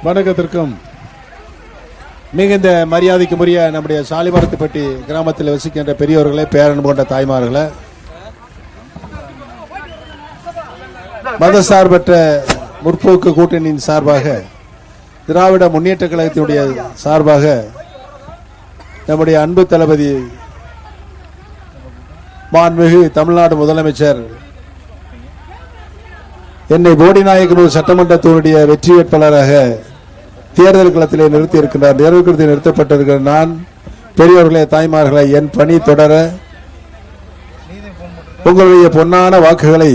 வணக்கத்திற்கும் மிகுந்த மரியாதைக்குரிய நம்முடைய சாலிமரத்துப்பட்டி கிராமத்தில் வசிக்கின்ற பெரியவர்களே, பேரன் போன்ற தாய்மார்களே, மதசார்பற்ற முற்போக்கு கூட்டணியின் சார்பாக, திராவிட முன்னேற்ற கழகத்தினுடைய சார்பாக நம்முடைய அன்பு தளபதி மாண்புமிகு தமிழ்நாடு முதலமைச்சர் என்னை போடிநாயக்கனூர் சட்டமன்றத்தினுடைய வெற்றி வேட்பாளராக தேர்தல் களத்திலே நிறுத்தியிருக்கிறார். தேர்தல் நிறுத்தப்பட்டிருக்கிற நான், பெரியவர்களே, தாய்மார்களே, என் பணி தொடர உங்களுடைய பொன்னான வாக்குகளை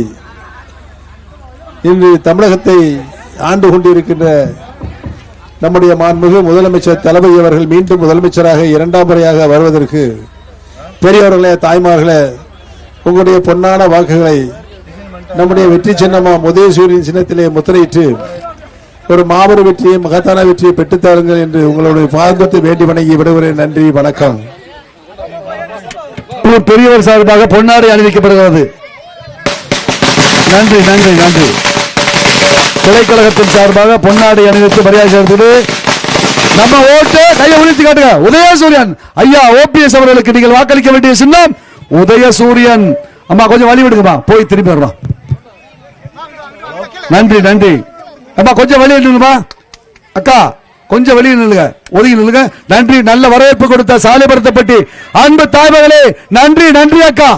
இன்று தமிழகத்தை ஆண்டு கொண்டிருக்கின்ற நம்முடைய மாண்புமிகு முதலமைச்சர் தளபதி அவர்கள் மீண்டும் முதலமைச்சராக இரண்டாம் முறையாக வருவதற்கு பெரியவர்களே, தாய்மார்களே, உங்களுடைய பொன்னான வாக்குகளை நம்முடைய வெற்றி சின்னமாம் உதயசூரியன் சின்னத்திலே முத்திரையிட்டு ஒரு மாபெரும் வெற்றியை, மகத்தான வெற்றியை பெற்றுத்தாருங்கள் என்று உங்களுடைய பாதத்தை வேண்டி வணங்கி விடுகிறேன். நன்றி, வணக்கம். பெரியவர் சார்பாக பொன்னாடை அணிவிக்கப்படுகிறது. நன்றி நன்றி நன்றி. கிளைக்கழகத்தின் சார்பாக பொன்னாடை அணிவித்து மரியாதை செலுத்துது. நம்ம ஓட்டு கையை உயர்த்தி காட்டுங்க. உதயசூரியன் ஐயா ஓபிஎஸ் அவர்களுக்கு நீங்கள் வாக்களிக்க வேண்டிய சின்னம் உதயசூரியன். அம்மா கொஞ்சம் வழி விடுங்கம்மா, போய் திரும்பி வரலாம். நன்றி நன்றி. அம்மா கொஞ்சம் வெளியே நில்லுமா, அக்கா கொஞ்சம் வெளியே நில்லுங்க, ஒதுங்கி நில்லுங்க. நன்றி. நல்ல வரவேற்பு கொடுத்த சாலிமரத்துப்பட்டி அன்பு தாய்மகளே, நன்றி நன்றி அக்கா.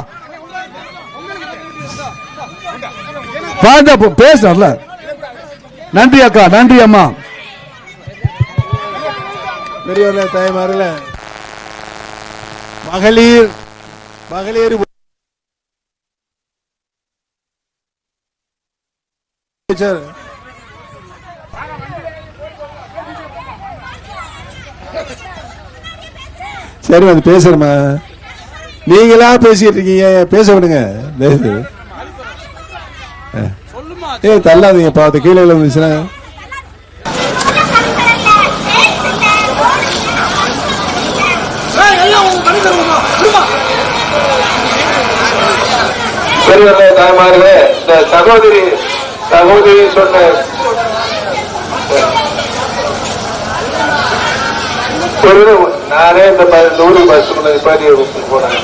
பேசல. நன்றி அக்கா, நன்றி அம்மா. பெரியவர்களே, தாய்மார்களே, மகளிர் மகளிர் சரி வந்து பேசுறமா, நீங்களா பேசிட்டு இருக்கீங்க, பேச விடுங்க. தள்ளாதீங்க, பார்த்து கீழே வந்துச்சுன்னா. பெரியவர்களே, தாய்மார்களே, இந்த சகோதரி சொன்ன நானே இந்த 100 பஸ் நிப்பாட்டி போனேன்.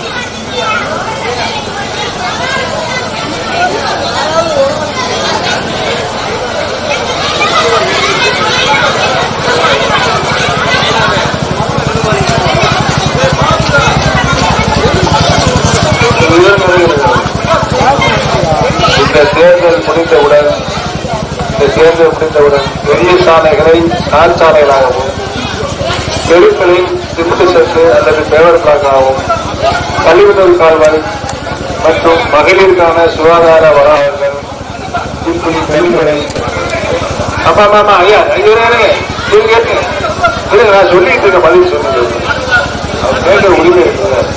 இந்த தேர்தல் முடிந்தவுடன் பெரிய சாலைகளை நாள் சாலைகளாகவும், தெருக்களை சிமெண்ட் செட்டு அல்லது பேவர் பிளாக்காகவும், கழிவுநீர் கால்வாய் மற்றும் மகளிருக்கான சுகாதார வளாகங்கள், இப்படி பெண்களை ஐயா நான் சொல்லிட்டு இருக்க பதில் சொல்லுங்க. அவர் கேட்க உரிமை இருக்கிறார்.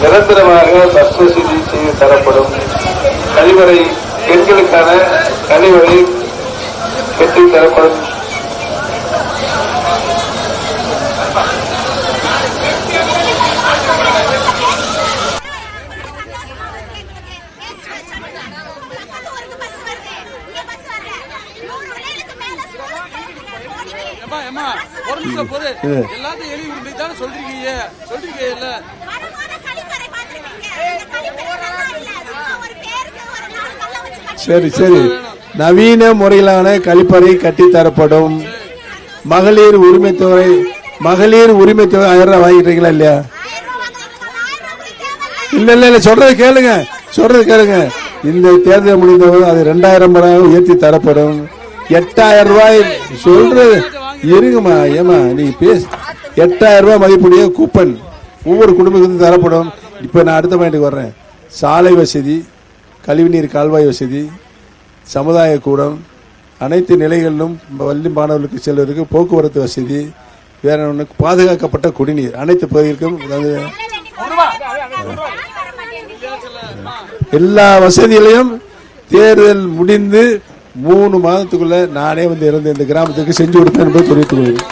நிரந்தரமாக பஸ் வசதி செய்து தரப்படும். கழிவறை, பெண்களுக்கான கழிவறை பெற்று தரப்படும். சரி சரி. நவீன முறையிலான கழிப்பறை கட்டித்தரப்படும். மகளிர் உரிமை தொகை 1000 ரூபாய் வாங்கிட்டீங்களா இல்லையா? இல்ல சொல்றது கேளுங்க. இந்த தேர்தல் முடிந்தபோது அது 2000 ரூபாய் உயர்த்தி தரப்படும். 8000 ரூபாய் சொல்றது இருங்கம்மா. ஏமா நீ பேச 8000 ரூபாய் மதிப்புடைய கூப்பன் ஒவ்வொரு குடும்பத்துக்கும் தரப்படும். இப்ப நான் அடுத்த பாயிண்ட்டுக்கு வர்றேன். சாலை வசதி, கழிவுநீர் கால்வாய் வசதி, சமுதாய கூடம், அனைத்து நிலைகளிலும் பள்ளி மாணவர்களுக்கு செல்வதற்கு போக்குவரத்து வசதி, வேற ஒன்று பாதுகாக்கப்பட்ட குடிநீர் அனைத்து பகுதிகளுக்கும் எல்லா வசதிகளையும் தேர்தல் முடிந்து 3 மாதத்துக்குள்ள நானே வந்து இருந்து இந்த கிராமத்துக்கு செஞ்சு கொடுப்பேன் என்பதை தெரிவித்துக் கொள்கிறேன்.